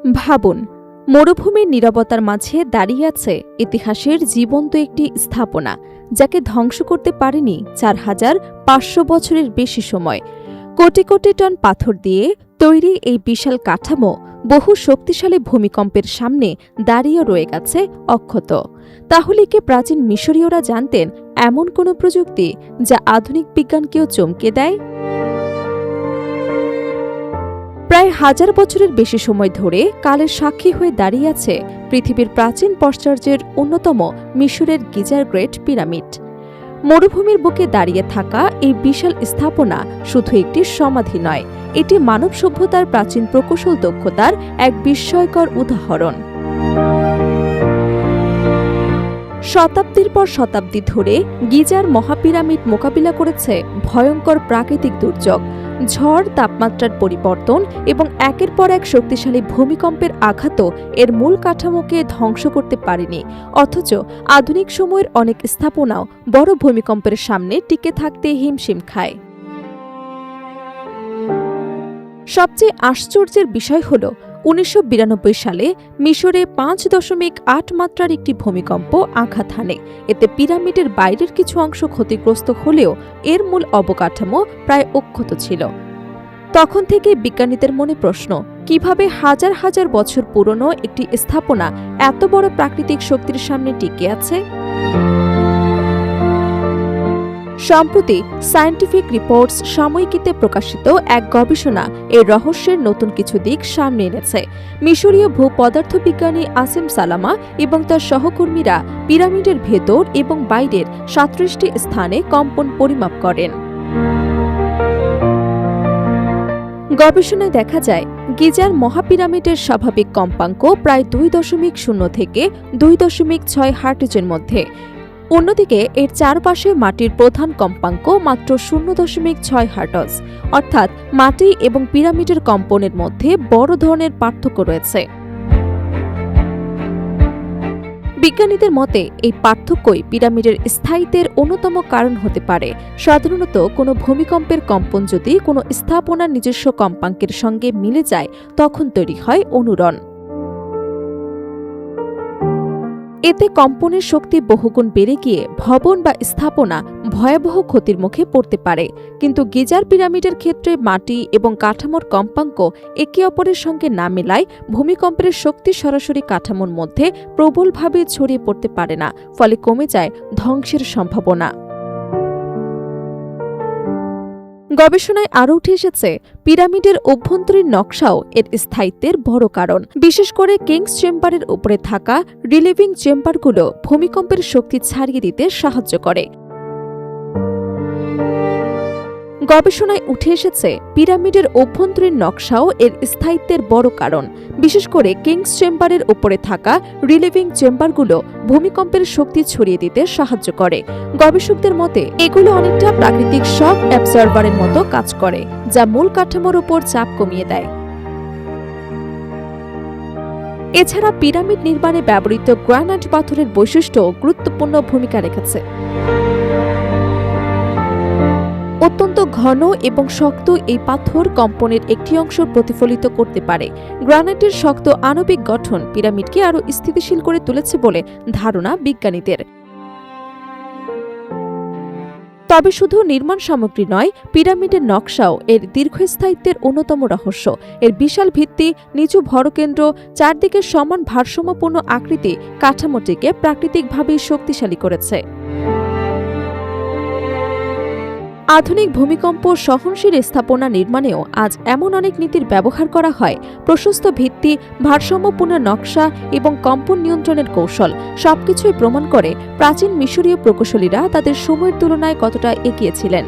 ভাবুন, মরুভূমির নীরবতার মাঝে দাঁড়িয়ে আছে ইতিহাসের জীবন্ত একটি স্থাপনা, যাকে ধ্বংস করতে পারেনি ৪,৫০০ বছরের বেশি সময়। কোটি কোটি টন পাথর দিয়ে তৈরি এই বিশাল কাঠামো বহু শক্তিশালী ভূমিকম্পের সামনে দাঁড়িয়ে রয়ে গেছে অক্ষত। তাহলে কি প্রাচীন মিশরীয়রা জানতেন এমন কোনো প্রযুক্তি যা আধুনিক বিজ্ঞানকেও চমকে দেয়? প্রায় ১,০০০ বছরের বেশি সময় ধরে কালের সাক্ষী হয়ে দাঁড়িয়ে আছে পৃথিবীর প্রাচীন ভাস্কর্যের অন্যতম মিশরের গিজার গ্রেট পিরামিড। মরুভূমির বুকে দাঁড়িয়ে থাকা এই বিশাল স্থাপনা শুধু একটি সমাধি নয়, এটি মানব সভ্যতার প্রাচীন প্রকৌশল দক্ষতার এক বিস্ময়কর উদাহরণ। শতাব্দীর পর শতাব্দী ধরে গিজার মহাপিরামিড মোকাবিলা করেছে ভয়ঙ্কর প্রাকৃতিক দুর্যোগ, ঝড়, তাপমাত্রার পরিবর্তন এবং একের পর এক শক্তিশালী ভূমিকম্পের আঘাতও এর মূল কাঠামোকে ধ্বংস করতে পারেনি। অথচ আধুনিক সময়ের অনেক স্থাপনাও বড় ভূমিকম্পের সামনে টিকে থাকতে হিমশিম খায়। সবচেয়ে আশ্চর্যের বিষয় হল ১৯৯২ সালে মিশরে ৫.৮ মাত্রার একটি ভূমিকম্প আঘাত হানে। এতে পিরামিডের বাইরের কিছু অংশ ক্ষতিগ্রস্ত হলেও এর মূল অবকাঠামো প্রায় অক্ষত ছিল। তখন থেকে বিজ্ঞানীদের মনে প্রশ্ন, কিভাবে হাজার হাজার বছর পুরনো একটি স্থাপনা এত বড় প্রাকৃতিক শক্তির সামনে টিকে আছে? সম্প্রতি সায়েন্টিফিক রিপোর্টস সাময়িকীতে প্রকাশিত এক গবেষণা এর রহস্যের নতুন কিছু দিক সামনে এনেছে। মিশরীয় ভূপদার্থবিজ্ঞানী আসিম সালামা এবং তার সহকর্মীরা পিরামিডের ভেতর এবং বাইরের ৩৭টি স্থানে কম্পন পরিমাপ করেন। গবেষণায় দেখা যায়, গিজার মহাপিরামিডের স্বাভাবিক কম্পাঙ্ক প্রায় ২.০ থেকে ২.৬ হার্টজের মধ্যে। অন্যদিকে এর চারপাশে মাটির প্রধান কম্পাঙ্ক মাত্র ০.৬ হার্টজ, অর্থাৎ মাটি এবং পিরামিডের কম্পনের মধ্যে বড় ধরনের পার্থক্য রয়েছে। বিজ্ঞানীদের মতে এই পার্থক্যই পিরামিডের স্থায়িত্বের অন্যতম কারণ হতে পারে। সাধারণত কোনো ভূমিকম্পের কম্পন যদি কোনো স্থাপনার নিজস্ব কম্পাঙ্কের সঙ্গে মিলে যায়, তখন তৈরি হয় অনুরণ। এতে কম্পনের শক্তি বহুগুণ বেড়ে গিয়ে ভবন বা স্থাপনা ভয়াবহ ক্ষতির মুখে পড়তে পারে। কিন্তু গিজার পিরামিডের ক্ষেত্রে মাটি এবং কাঠামোর কম্পাঙ্ক একে অপরের সঙ্গে না মেলায় ভূমিকম্পের শক্তি সরাসরি কাঠামোর মধ্যে প্রবলভাবে ছড়িয়ে পড়তে পারে না, ফলে কমে যায় ধ্বংসের সম্ভাবনা। গবেষণায় আরও উঠে এসেছে, পিরামিডের অভ্যন্তরীণ নকশাও এর স্থায়িত্বের বড় কারণ। বিশেষ করে কিংস চেম্বারের উপরে থাকা রিলিভিং চেম্বারগুলো ভূমিকম্পের শক্তি ছাড়িয়ে দিতে সাহায্য করে। গবেষণায় উঠে এসেছে, পিরামিডের অভ্যন্তরীণ নকশাও এর স্থায়িত্বের বড় কারণ। বিশেষ করে কিংস চেম্বারের উপরে থাকা রিলিভিং চেম্বারগুলো ভূমিকম্পের শক্তি ছড়িয়ে দিতে সাহায্য করে। গবেষকদের মতে এগুলো অনেকটা প্রাকৃতিক শক অ্যাবজর্বারের মতো কাজ করে, যা মূল কাঠামোর উপর চাপ কমিয়ে দেয়। এছাড়া পিরামিড নির্মাণে ব্যবহৃত গ্রানাইট পাথরের বৈশিষ্ট্য গুরুত্বপূর্ণ ভূমিকা রেখেছে। অত্যন্ত ঘন এবং শক্ত এই পাথর কম্পনের একটি অংশ প্রতিফলিত করতে পারে। গ্রানাইটের শক্ত আণবিক গঠন পিরামিডকে আরও স্থিতিশীল করে তুলেছে বলে ধারণা বিজ্ঞানীদের। তবে শুধু নির্মাণ সামগ্রী নয়, পিরামিডের নকশাও এর দীর্ঘস্থায়িত্বের অন্যতম রহস্য। এর বিশাল ভিত্তি, নিচু ভরকেন্দ্র, চারদিকে সমান ভারসাম্যপূর্ণ আকৃতি কাঠামোটিকে প্রাকৃতিকভাবেই শক্তিশালী করেছে। আধুনিক ভূমিকম্প সহনশীল স্থাপনা নির্মাণেও আজ এমন অনেক নীতির ব্যবহার করা হয়। প্রশস্ত ভিত্তি, ভারসাম্যপূর্ণ নকশা এবং কম্পন নিয়ন্ত্রণের কৌশল সবকিছুই প্রমাণ করে প্রাচীন মিশরীয় প্রকৌশলীরা তাদের সময়ের তুলনায় কতটা এগিয়ে ছিলেন।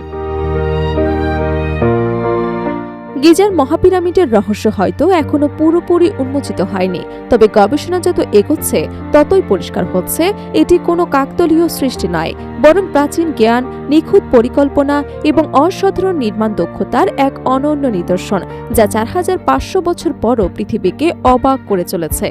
গিজার মহাপিরামিডের রহস্য হয়তো এখনো পুরোপুরি উন্মোচিত হয়নি, তবে গবেষণা যত এগোচ্ছে ততই পরিষ্কার হচ্ছে এটি কোনো কাকতালীয় সৃষ্টি নয়, বরং প্রাচীন জ্ঞান, নিখুঁত পরিকল্পনা এবং অসাধারণ নির্মাণ দক্ষতার এক অনন্য নিদর্শন, যা ৪,৫০০ বছর পরও পৃথিবীকে অবাক করে চলেছে।